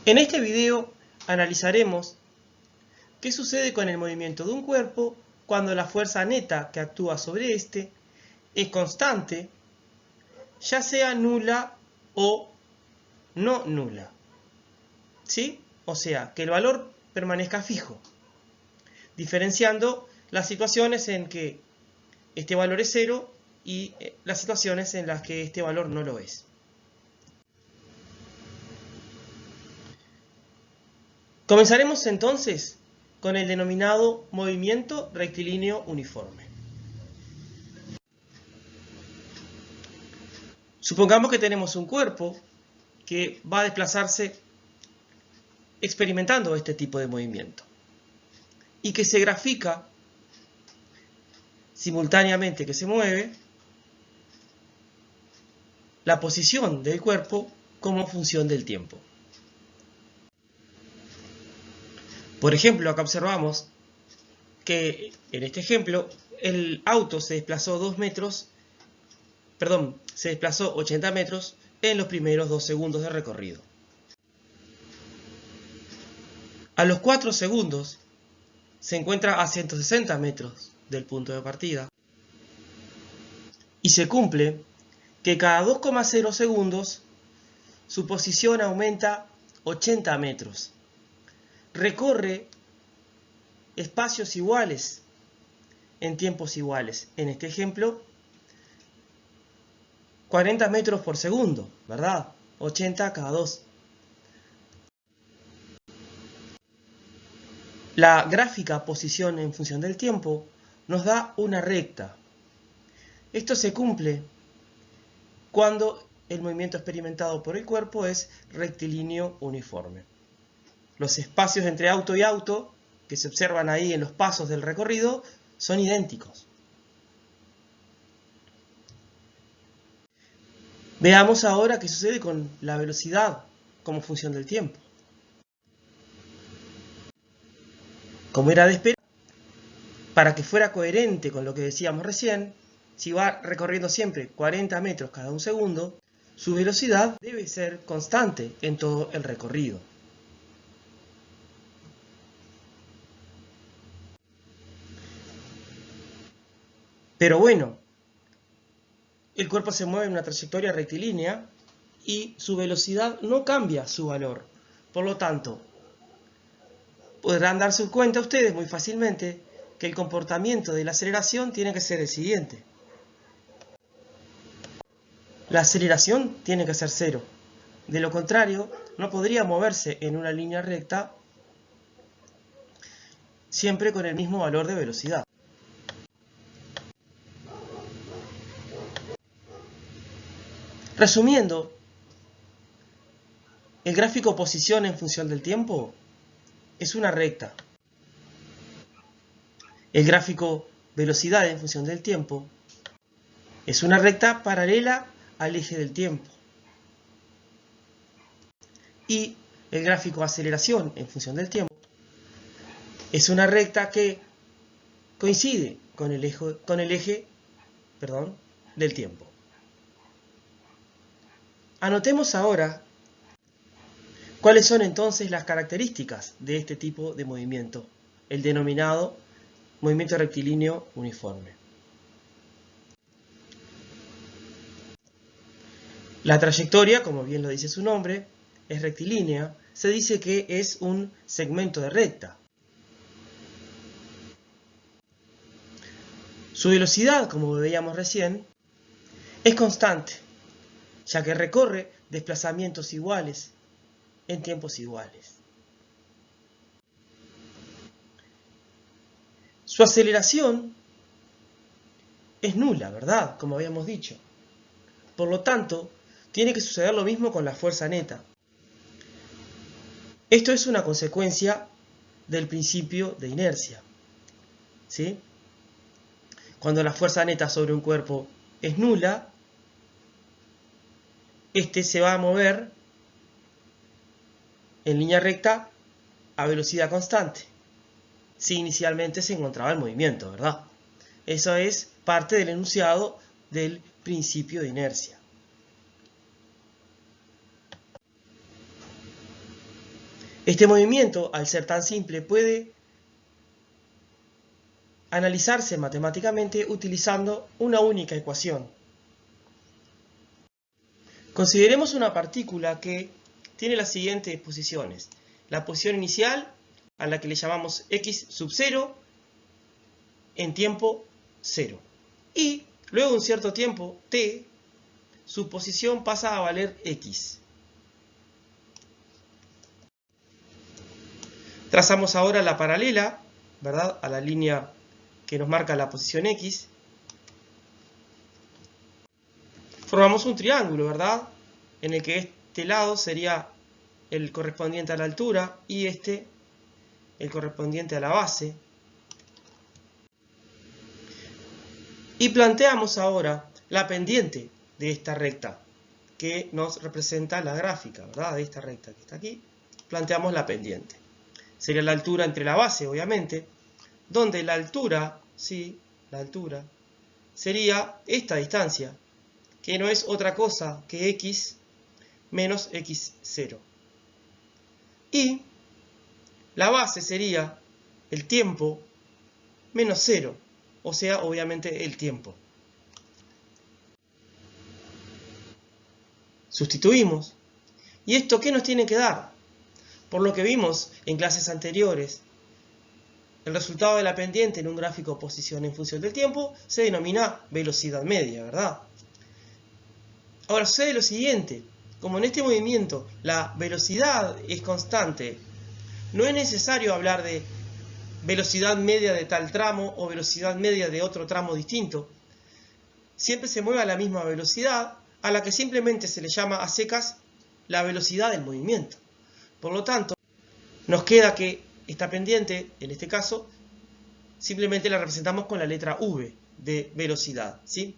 En este video analizaremos qué sucede con el movimiento de un cuerpo cuando la fuerza neta que actúa sobre este es constante, ya sea nula o no nula. ¿Sí? O sea, que el valor permanezca fijo, diferenciando las situaciones en que este valor es cero y las situaciones en las que este valor no lo es. Comenzaremos entonces con el denominado movimiento rectilíneo uniforme. Supongamos que tenemos un cuerpo que va a desplazarse experimentando este tipo de movimiento y que se grafica simultáneamente que se mueve la posición del cuerpo como función del tiempo. Por ejemplo, acá observamos que en este ejemplo el auto se desplazó 80 metros en los primeros 2 segundos de recorrido. A los 4 segundos se encuentra a 160 metros del punto de partida y se cumple que cada 2,0 segundos su posición aumenta 80 metros. Recorre espacios iguales en tiempos iguales. En este ejemplo, 40 metros por segundo, ¿verdad? 80 cada 2. La gráfica posición en función del tiempo nos da una recta. Esto se cumple cuando el movimiento experimentado por el cuerpo es rectilíneo uniforme. Los espacios entre auto y auto, que se observan ahí en los pasos del recorrido, son idénticos. Veamos ahora qué sucede con la velocidad como función del tiempo. Como era de esperar, para que fuera coherente con lo que decíamos recién, si va recorriendo siempre 40 metros cada un segundo, su velocidad debe ser constante en todo el recorrido. Pero bueno, el cuerpo se mueve en una trayectoria rectilínea y su velocidad no cambia su valor. Por lo tanto, podrán darse cuenta ustedes muy fácilmente que el comportamiento de la aceleración tiene que ser el siguiente. La aceleración tiene que ser cero. De lo contrario, no podría moverse en una línea recta siempre con el mismo valor de velocidad. Resumiendo, el gráfico posición en función del tiempo es una recta. El gráfico velocidad en función del tiempo es una recta paralela al eje del tiempo. Y el gráfico aceleración en función del tiempo es una recta que coincide con el eje del tiempo. Anotemos ahora cuáles son entonces las características de este tipo de movimiento, el denominado movimiento rectilíneo uniforme. La trayectoria, como bien lo dice su nombre, es rectilínea. Se dice que es un segmento de recta. Su velocidad, como veíamos recién, es constante, ya que recorre desplazamientos iguales en tiempos iguales. Su aceleración es nula, ¿verdad? Como habíamos dicho. Por lo tanto, tiene que suceder lo mismo con la fuerza neta. Esto es una consecuencia del principio de inercia. ¿Sí? Cuando la fuerza neta sobre un cuerpo es nula, este se va a mover en línea recta a velocidad constante, si inicialmente se encontraba en movimiento, ¿verdad? Eso es parte del enunciado del principio de inercia. Este movimiento, al ser tan simple, puede analizarse matemáticamente utilizando una única ecuación. Consideremos una partícula que tiene las siguientes posiciones. La posición inicial, a la que le llamamos x sub 0, en tiempo 0. Y luego de un cierto tiempo, t, su posición pasa a valer x. Trazamos ahora la paralela, ¿verdad?, a la línea que nos marca la posición x. Formamos un triángulo, ¿verdad?, en el que este lado sería el correspondiente a la altura y este el correspondiente a la base. Y planteamos ahora la pendiente de esta recta, que nos representa la gráfica, ¿verdad?, de esta recta que está aquí. Planteamos la pendiente. Sería la altura entre la base, obviamente, donde la altura, sí, la altura, sería esta distancia, que no es otra cosa que x menos x0. Y la base sería el tiempo menos 0, o sea, obviamente el tiempo. Sustituimos. ¿Y esto qué nos tiene que dar? Por lo que vimos en clases anteriores, el resultado de la pendiente en un gráfico posición en función del tiempo se denomina velocidad media, ¿verdad? Ahora sucede lo siguiente. Como en este movimiento la velocidad es constante, no es necesario hablar de velocidad media de tal tramo o velocidad media de otro tramo distinto. Siempre se mueve a la misma velocidad, a la que simplemente se le llama a secas la velocidad del movimiento. Por lo tanto, nos queda que esta pendiente, en este caso, simplemente la representamos con la letra V de velocidad, ¿sí?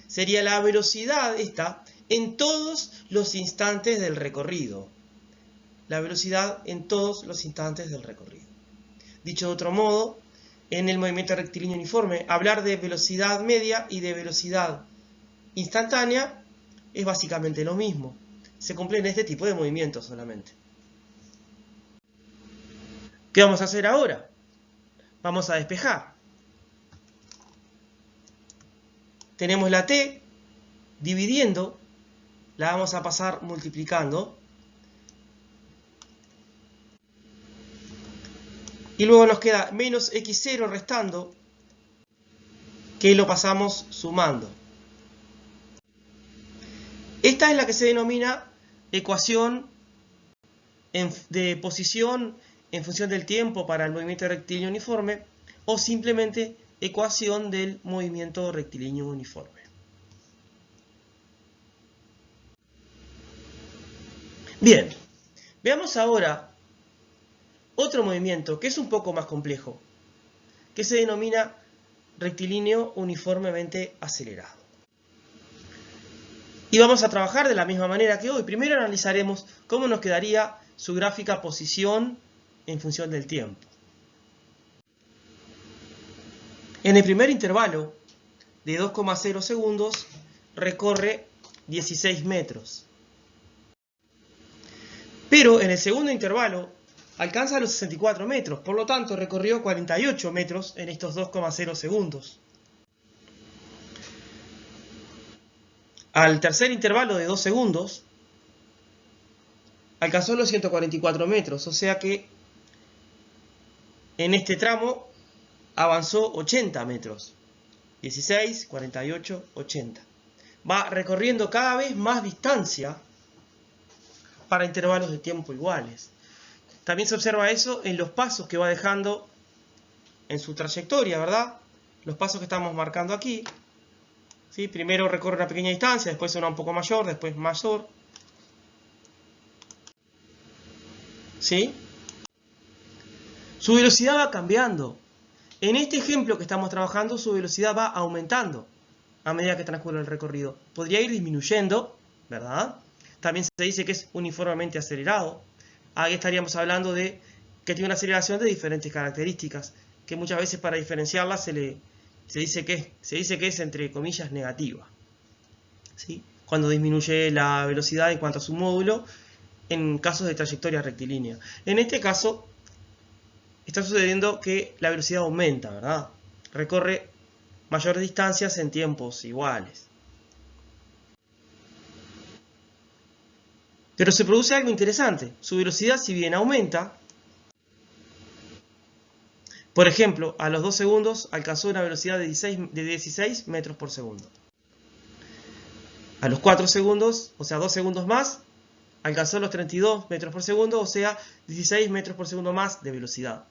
Sería la velocidad esta en todos los instantes del recorrido. La velocidad en todos los instantes del recorrido. Dicho de otro modo, en el movimiento rectilíneo uniforme, hablar de velocidad media y de velocidad instantánea es básicamente lo mismo. Se cumple en este tipo de movimientos solamente. ¿Qué vamos a hacer ahora? Vamos a despejar. Tenemos la t dividiendo, la vamos a pasar multiplicando. Y luego nos queda menos x0 restando, que lo pasamos sumando. Esta es la que se denomina ecuación de posición en función del tiempo para el movimiento rectilíneo uniforme, o simplemente ecuación del movimiento rectilíneo uniforme. Bien, veamos ahora otro movimiento que es un poco más complejo, que se denomina rectilíneo uniformemente acelerado. Y vamos a trabajar de la misma manera que hoy. Primero analizaremos cómo nos quedaría su gráfica posición en función del tiempo. En el primer intervalo de 2,0 segundos recorre 16 metros. Pero en el segundo intervalo alcanza los 64 metros, por lo tanto recorrió 48 metros en estos 2,0 segundos. Al tercer intervalo de 2 segundos alcanzó los 144 metros, o sea que en este tramo avanzó 80 metros. 16, 48, 80. Va recorriendo cada vez más distancia para intervalos de tiempo iguales. También se observa eso en los pasos que va dejando en su trayectoria, ¿verdad? Los pasos que estamos marcando aquí. ¿Sí? Primero recorre una pequeña distancia, después una un poco mayor, después mayor. ¿Sí? Su velocidad va cambiando. En este ejemplo que estamos trabajando, su velocidad va aumentando a medida que transcurre el recorrido. Podría ir disminuyendo, ¿verdad? También se dice que es uniformemente acelerado. Ahí estaríamos hablando de que tiene una aceleración de diferentes características, que muchas veces para diferenciarla se dice que es entre comillas negativa. ¿Sí? Cuando disminuye la velocidad en cuanto a su módulo, en casos de trayectoria rectilínea. En este caso, está sucediendo que la velocidad aumenta, ¿verdad? Recorre mayores distancias en tiempos iguales. Pero se produce algo interesante. Su velocidad, si bien aumenta, por ejemplo, a los 2 segundos alcanzó una velocidad de 16 metros por segundo. A los 4 segundos, o sea, 2 segundos más, alcanzó los 32 metros por segundo, o sea, 16 metros por segundo más de velocidad.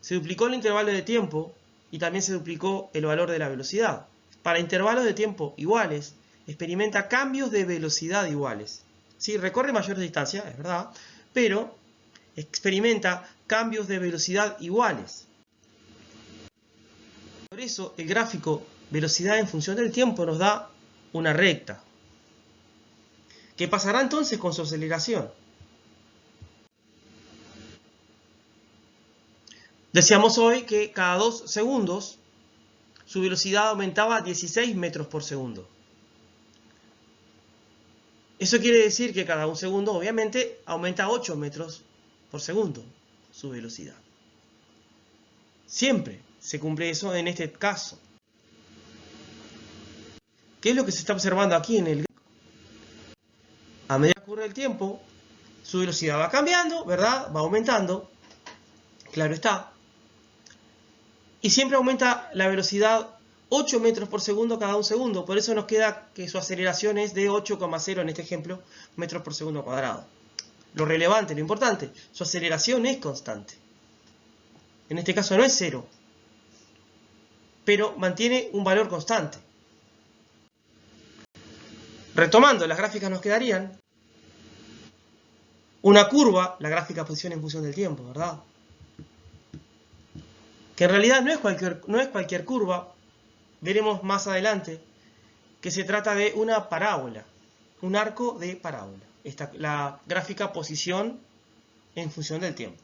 Se duplicó el intervalo de tiempo y también se duplicó el valor de la velocidad. Para intervalos de tiempo iguales, experimenta cambios de velocidad iguales. Sí, recorre mayores distancias, es verdad, pero experimenta cambios de velocidad iguales. Por eso el gráfico velocidad en función del tiempo nos da una recta. ¿Qué pasará entonces con su aceleración? Decíamos hoy que cada 2 segundos su velocidad aumentaba 16 metros por segundo. Eso quiere decir que cada 1 segundo, obviamente, aumenta 8 metros por segundo su velocidad. Siempre se cumple eso en este caso. ¿Qué es lo que se está observando aquí en el gráfico? A medida que ocurre el tiempo, su velocidad va cambiando, ¿verdad? Va aumentando, claro está. Y siempre aumenta la velocidad 8 metros por segundo cada 1 segundo. Por eso nos queda que su aceleración es de 8,0 en este ejemplo metros por segundo cuadrado. Lo relevante, lo importante, su aceleración es constante. En este caso no es 0, pero mantiene un valor constante. Retomando, las gráficas nos quedarían una curva, la gráfica posición en función del tiempo, ¿verdad? Que en realidad no es cualquier curva. Veremos más adelante que se trata de una parábola, un arco de parábola. La gráfica posición en función del tiempo.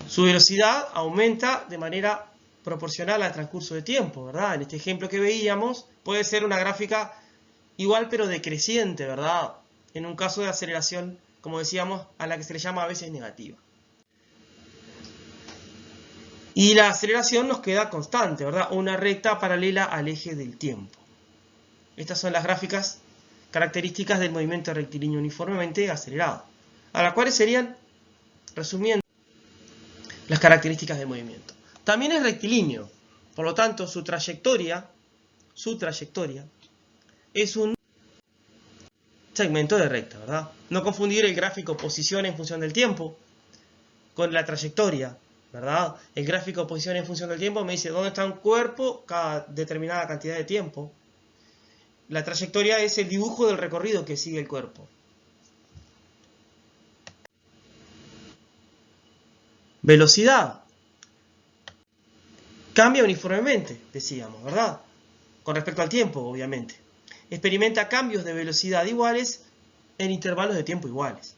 Su velocidad aumenta de manera proporcional al transcurso de tiempo, ¿verdad? En este ejemplo que veíamos puede ser una gráfica igual pero decreciente, ¿verdad? En un caso de aceleración, como decíamos, a la que se le llama a veces negativa. Y la aceleración nos queda constante, ¿verdad? Una recta paralela al eje del tiempo. Estas son las gráficas características del movimiento rectilíneo uniformemente acelerado. Ahora, ¿cuáles serían, resumiendo, las características del movimiento? También es rectilíneo, por lo tanto, su trayectoria es un segmento de recta, ¿verdad? No confundir el gráfico posición en función del tiempo con la trayectoria, ¿verdad? El gráfico posición en función del tiempo me dice dónde está un cuerpo cada determinada cantidad de tiempo. La trayectoria es el dibujo del recorrido que sigue el cuerpo. Velocidad. Cambia uniformemente, decíamos, ¿verdad? Con respecto al tiempo, obviamente. Experimenta cambios de velocidad iguales en intervalos de tiempo iguales.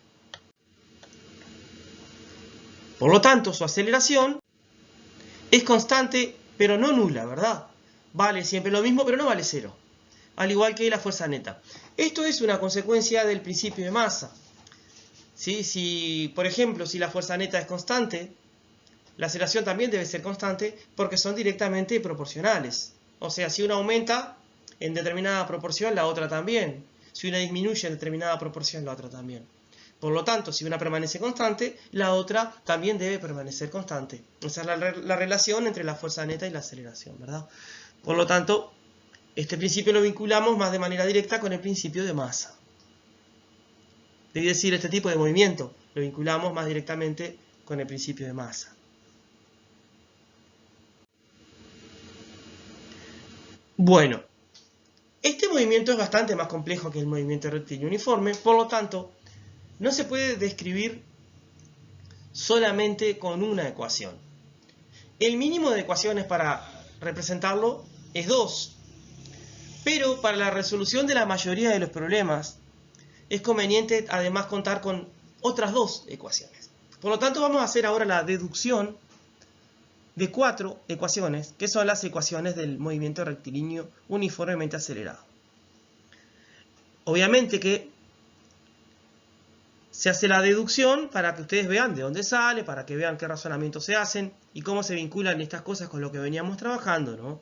Por lo tanto, su aceleración es constante, pero no nula, ¿verdad? Vale siempre lo mismo, pero no vale 0. Al igual que la fuerza neta. Esto es una consecuencia del principio de masa. ¿Sí? Por ejemplo, si la fuerza neta es constante, la aceleración también debe ser constante porque son directamente proporcionales. O sea, si una aumenta en determinada proporción, la otra también. Si una disminuye en determinada proporción, la otra también. Por lo tanto, si una permanece constante, la otra también debe permanecer constante. Esa es la relación entre la fuerza neta y la aceleración, ¿verdad? Por lo tanto, este principio lo vinculamos más de manera directa con el principio de masa. Debí decir, este tipo de movimiento lo vinculamos más directamente con el principio de masa. Bueno, este movimiento es bastante más complejo que el movimiento rectilíneo uniforme, por lo tanto, no se puede describir solamente con una ecuación. El mínimo de ecuaciones para representarlo es 2, pero para la resolución de la mayoría de los problemas es conveniente además contar con otras 2 ecuaciones. Por lo tanto, vamos a hacer ahora la deducción de 4 ecuaciones, que son las ecuaciones del movimiento rectilíneo uniformemente acelerado. Obviamente que se hace la deducción para que ustedes vean de dónde sale, para que vean qué razonamientos se hacen y cómo se vinculan estas cosas con lo que veníamos trabajando, ¿no?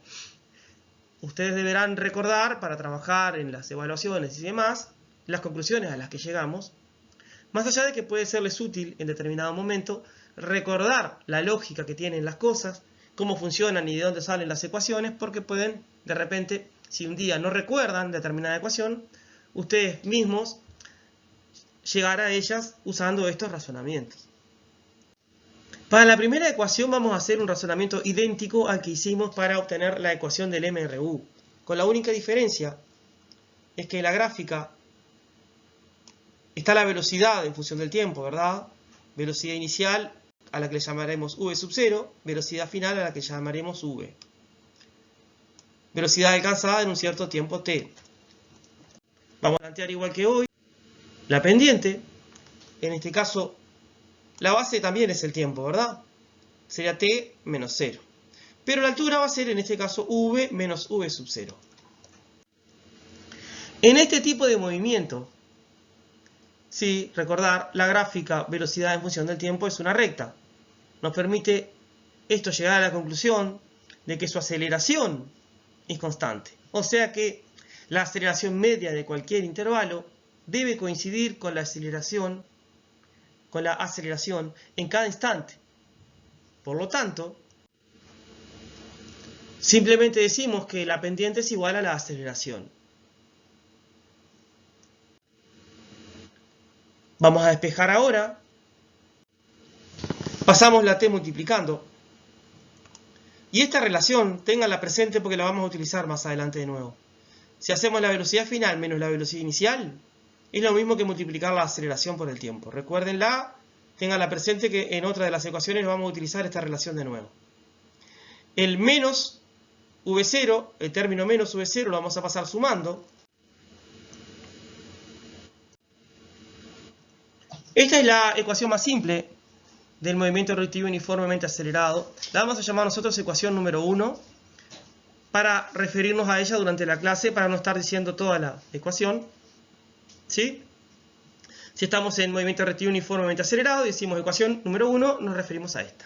Ustedes deberán recordar para trabajar en las evaluaciones y demás las conclusiones a las que llegamos, más allá de que puede serles útil en determinado momento recordar la lógica que tienen las cosas, cómo funcionan y de dónde salen las ecuaciones, porque pueden, de repente, si un día no recuerdan determinada ecuación, ustedes mismos llegar a ellas usando estos razonamientos. Para la primera ecuación vamos a hacer un razonamiento idéntico al que hicimos para obtener la ecuación del MRU, con la única diferencia es que en la gráfica está la velocidad en función del tiempo, ¿verdad? Velocidad inicial a la que le llamaremos v sub 0, velocidad final a la que llamaremos v. Velocidad alcanzada en un cierto tiempo t. Vamos a plantear igual que hoy la pendiente, en este caso la base también es el tiempo, ¿verdad? Sería t menos 0. Pero la altura va a ser en este caso v menos v sub 0. En este tipo de movimiento, sí, recordar, la gráfica velocidad en función del tiempo es una recta. Nos permite esto llegar a la conclusión de que su aceleración es constante. O sea que la aceleración media de cualquier intervalo debe coincidir con la aceleración en cada instante. Por lo tanto, simplemente decimos que la pendiente es igual a la aceleración. Vamos a despejar ahora. Pasamos la t multiplicando. Y esta relación, ténganla presente porque la vamos a utilizar más adelante de nuevo. Si hacemos la velocidad final menos la velocidad inicial, es lo mismo que multiplicar la aceleración por el tiempo. Recuérdenla, ténganla presente que en otra de las ecuaciones vamos a utilizar esta relación de nuevo. El menos v0, el término menos v0 lo vamos a pasar sumando. Esta es la ecuación más simple del movimiento rotativa uniformemente acelerado. La vamos a llamar nosotros ecuación número 1 para referirnos a ella durante la clase, para no estar diciendo toda la ecuación. ¿Sí? Si estamos en movimiento rotativa uniformemente acelerado y decimos ecuación número 1, nos referimos a esta.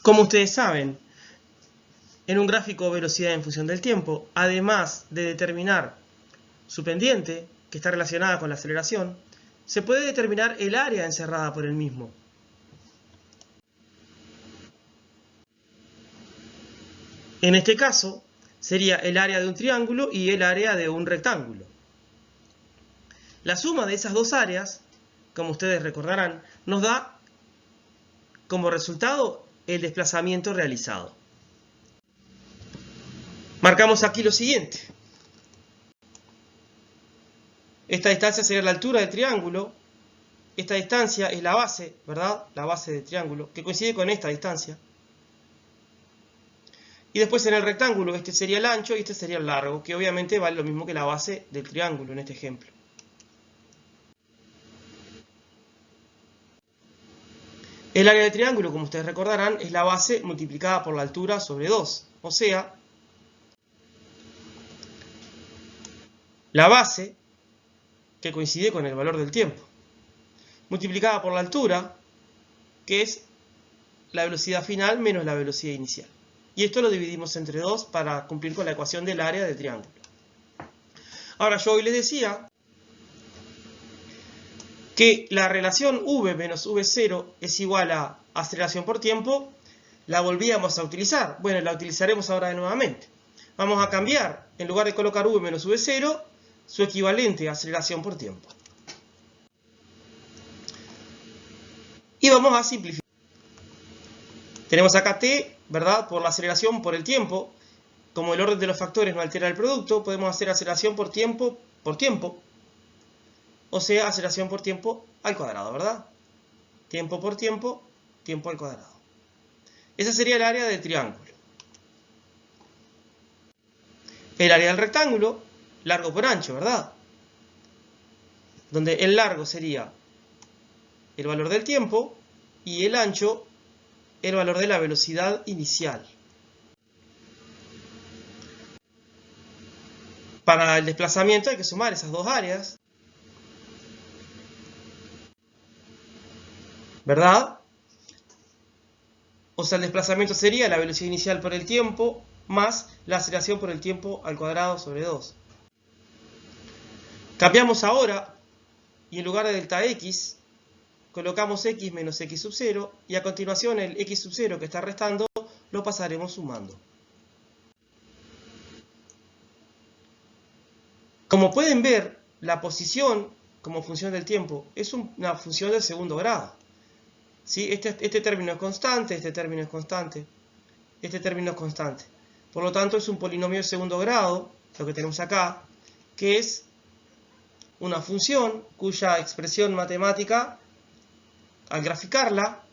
Como ustedes saben, en un gráfico de velocidad en función del tiempo, además de determinar su pendiente, que está relacionada con la aceleración, se puede determinar el área encerrada por el mismo. En este caso, sería el área de un triángulo y el área de un rectángulo. La suma de esas dos áreas, como ustedes recordarán, nos da como resultado el desplazamiento realizado. Marcamos aquí lo siguiente. Esta distancia sería la altura del triángulo. Esta distancia es la base, ¿verdad? La base del triángulo, que coincide con esta distancia. Y después en el rectángulo este sería el ancho y este sería el largo, que obviamente vale lo mismo que la base del triángulo en este ejemplo. El área del triángulo, como ustedes recordarán, es la base multiplicada por la altura sobre 2. O sea, la base, que coincide con el valor del tiempo, multiplicada por la altura, que es la velocidad final menos la velocidad inicial. Y esto lo dividimos entre 2 para cumplir con la ecuación del área del triángulo. Ahora, yo hoy les decía que la relación v menos v0 es igual a aceleración por tiempo. La volvíamos a utilizar. Bueno, la utilizaremos ahora nuevamente. Vamos a cambiar, en lugar de colocar v menos v0, su equivalente a aceleración por tiempo. Y vamos a simplificar. Tenemos acá t, ¿verdad? Por la aceleración por el tiempo. Como el orden de los factores no altera el producto, podemos hacer aceleración por tiempo. O sea, aceleración por tiempo al cuadrado, ¿verdad? Tiempo por tiempo, tiempo al cuadrado. Esa sería el área del triángulo. El área del rectángulo, largo por ancho, ¿verdad? Donde el largo sería el valor del tiempo y el ancho el valor de la velocidad inicial. Para el desplazamiento hay que sumar esas dos áreas, ¿verdad? O sea, el desplazamiento sería la velocidad inicial por el tiempo más la aceleración por el tiempo al cuadrado sobre 2. Cambiamos ahora y en lugar de delta x colocamos x menos x sub 0 y a continuación el x sub 0 que está restando lo pasaremos sumando. Como pueden ver, la posición como función del tiempo es una función del segundo grado. ¿Sí? Este término es constante, este término es constante, este término es constante. Por lo tanto, es un polinomio de segundo grado, lo que tenemos acá, que es una función cuya expresión matemática, al graficarla,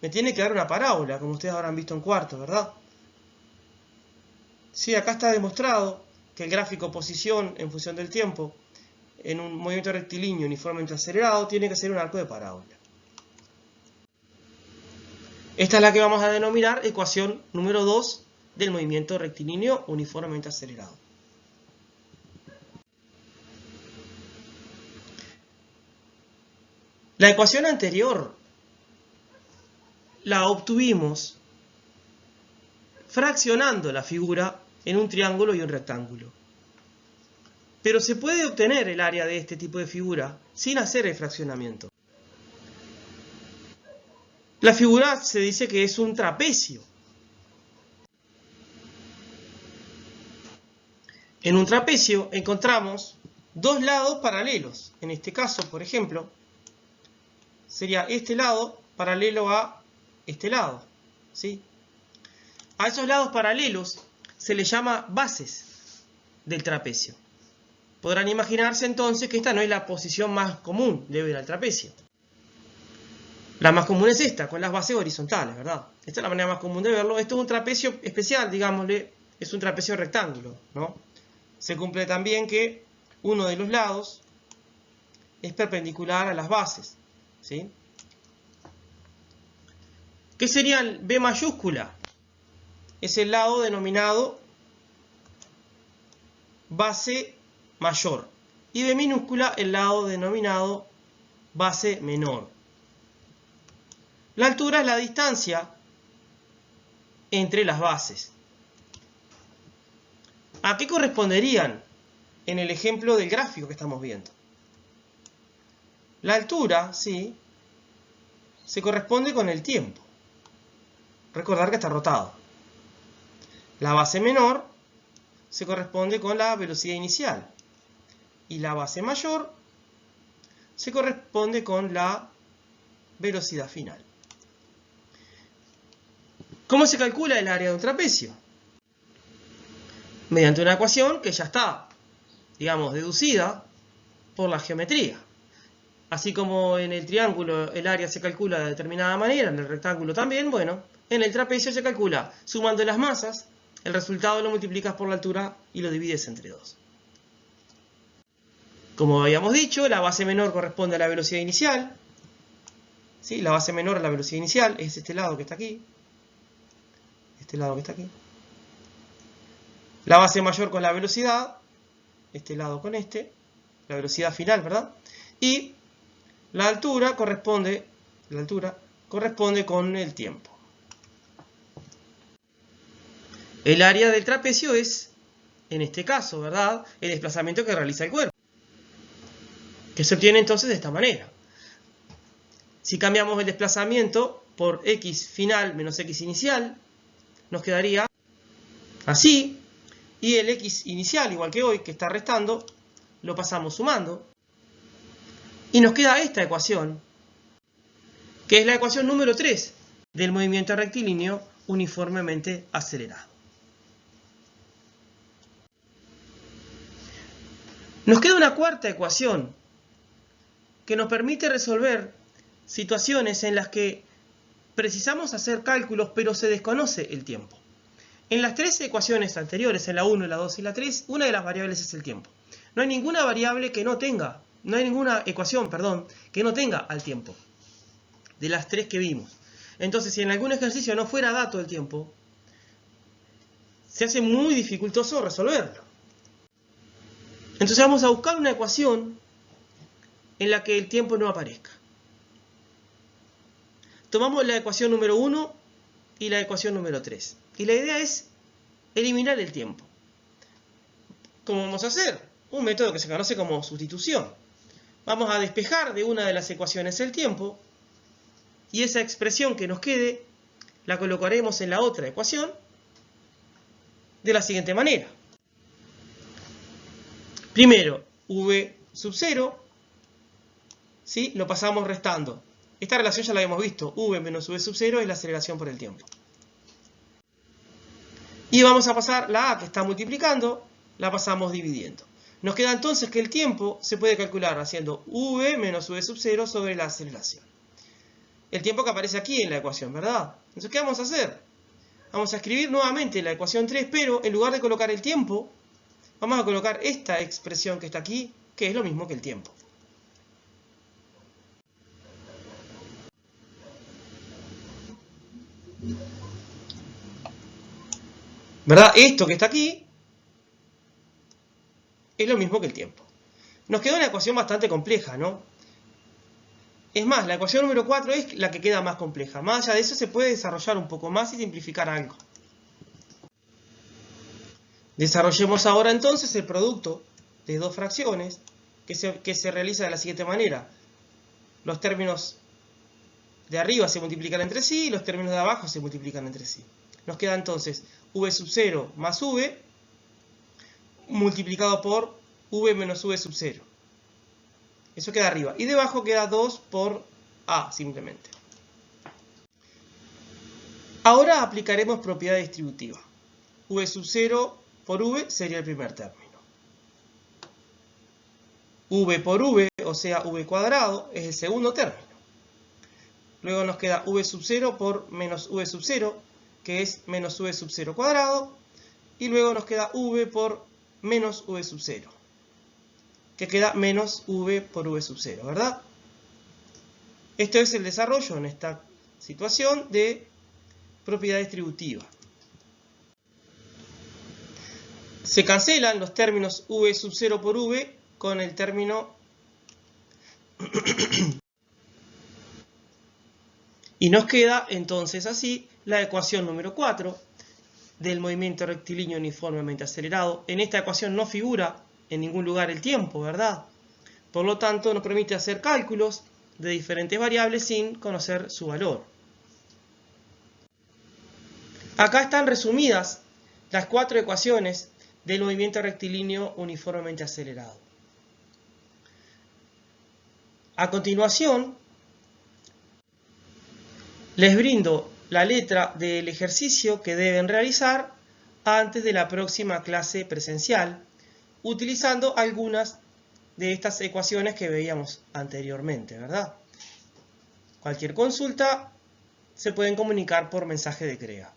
me tiene que dar una parábola, como ustedes habrán visto en cuarto, ¿verdad? Sí, acá está demostrado que el gráfico posición en función del tiempo en un movimiento rectilíneo uniformemente acelerado tiene que ser un arco de parábola. Esta es la que vamos a denominar ecuación número 2 del movimiento rectilíneo uniformemente acelerado. La ecuación anterior la obtuvimos fraccionando la figura en un triángulo y un rectángulo. Pero se puede obtener el área de este tipo de figura sin hacer el fraccionamiento. La figura se dice que es un trapecio. En un trapecio encontramos dos lados paralelos. En este caso, por ejemplo, sería este lado paralelo a este lado, ¿sí? A esos lados paralelos se les llama bases del trapecio. Podrán imaginarse entonces que esta no es la posición más común de ver al trapecio. La más común es esta, con las bases horizontales, ¿verdad? Esta es la manera más común de verlo. Esto es un trapecio especial, digámosle, es un trapecio rectángulo, ¿no? Se cumple también que uno de los lados es perpendicular a las bases, ¿sí? ¿Qué sería el B mayúscula? Es el lado denominado base mayor. Y B minúscula el lado denominado base menor. La altura es la distancia entre las bases. ¿A qué corresponderían en el ejemplo del gráfico que estamos viendo? La altura, sí, se corresponde con el tiempo. Recordar que está rotado. La base menor se corresponde con la velocidad inicial. Y la base mayor se corresponde con la velocidad final. ¿Cómo se calcula el área de un trapecio? Mediante una ecuación que ya está, digamos, deducida por la geometría. Así como en el triángulo el área se calcula de determinada manera, en el rectángulo también, bueno, en el trapecio se calcula sumando las masas, el resultado lo multiplicas por la altura y lo divides entre 2. Como habíamos dicho, la base menor corresponde a la velocidad inicial. ¿Sí? La base menor a la velocidad inicial es este lado que está aquí. Este lado que está aquí. La base mayor con la velocidad, este lado con este, la velocidad final, ¿verdad? Y la altura corresponde con el tiempo. El área del trapecio es, en este caso, ¿verdad?, el desplazamiento que realiza el cuerpo, que se obtiene entonces de esta manera. Si cambiamos el desplazamiento por x final menos x inicial, nos quedaría así. Y el x inicial, igual que hoy, que está restando, lo pasamos sumando. Y nos queda esta ecuación, que es la ecuación número 3 del movimiento rectilíneo uniformemente acelerado. Nos queda una cuarta ecuación que nos permite resolver situaciones en las que precisamos hacer cálculos, pero se desconoce el tiempo. En las tres ecuaciones anteriores, en la 1, la 2 y la 3, una de las variables es el tiempo. No hay ninguna variable que no tenga, no hay ninguna ecuación, perdón, que no tenga al tiempo, de las tres que vimos. Entonces, si en algún ejercicio no fuera dato el tiempo, se hace muy dificultoso resolverlo. Entonces vamos a buscar una ecuación en la que el tiempo no aparezca. Tomamos la ecuación número 1 y la ecuación número 3. Y la idea es eliminar el tiempo. ¿Cómo vamos a hacer? Un método que se conoce como sustitución. Vamos a despejar de una de las ecuaciones el tiempo y esa expresión que nos quede la colocaremos en la otra ecuación de la siguiente manera. Primero, v sub 0, ¿sí? Lo pasamos restando. Esta relación ya la habíamos visto, v menos v sub 0 es la aceleración por el tiempo. Y vamos a pasar la a que está multiplicando, la pasamos dividiendo. Nos queda entonces que el tiempo se puede calcular haciendo v menos v sub 0 sobre la aceleración. El tiempo que aparece aquí en la ecuación, ¿verdad? Entonces, ¿qué vamos a hacer? Vamos a escribir nuevamente la ecuación 3, pero en lugar de colocar el tiempo, vamos a colocar esta expresión que está aquí, que es lo mismo que el tiempo. ¿Verdad? Esto que está aquí es lo mismo que el tiempo. Nos quedó una ecuación bastante compleja, ¿no? Es más, la ecuación número 4 es la que queda más compleja. Más allá de eso se puede desarrollar un poco más y simplificar algo. Desarrollemos ahora entonces el producto de dos fracciones que se realiza de la siguiente manera. Los términos de arriba se multiplican entre sí y los términos de abajo se multiplican entre sí. Nos queda entonces v sub 0 más v multiplicado por v menos v sub 0. Eso queda arriba. Y debajo queda 2 por a simplemente. Ahora aplicaremos propiedad distributiva. V sub 0 por v sería el primer término. V por v, o sea v cuadrado, es el segundo término. Luego nos queda v sub 0 por menos v sub 0, que es menos v sub 0 cuadrado. Y luego nos queda v por menos v sub 0, que queda menos v por v sub 0, ¿verdad? Esto es el desarrollo en esta situación de propiedad distributiva. Se cancelan los términos v sub 0 por v con el término y nos queda entonces así la ecuación número 4 del movimiento rectilíneo uniformemente acelerado. En esta ecuación no figura en ningún lugar el tiempo, ¿verdad? Por lo tanto, nos permite hacer cálculos de diferentes variables sin conocer su valor. Acá están resumidas las 4 ecuaciones del movimiento rectilíneo uniformemente acelerado. A continuación, les brindo la letra del ejercicio que deben realizar antes de la próxima clase presencial, utilizando algunas de estas ecuaciones que veíamos anteriormente, ¿verdad? Cualquier consulta se pueden comunicar por mensaje de CREA.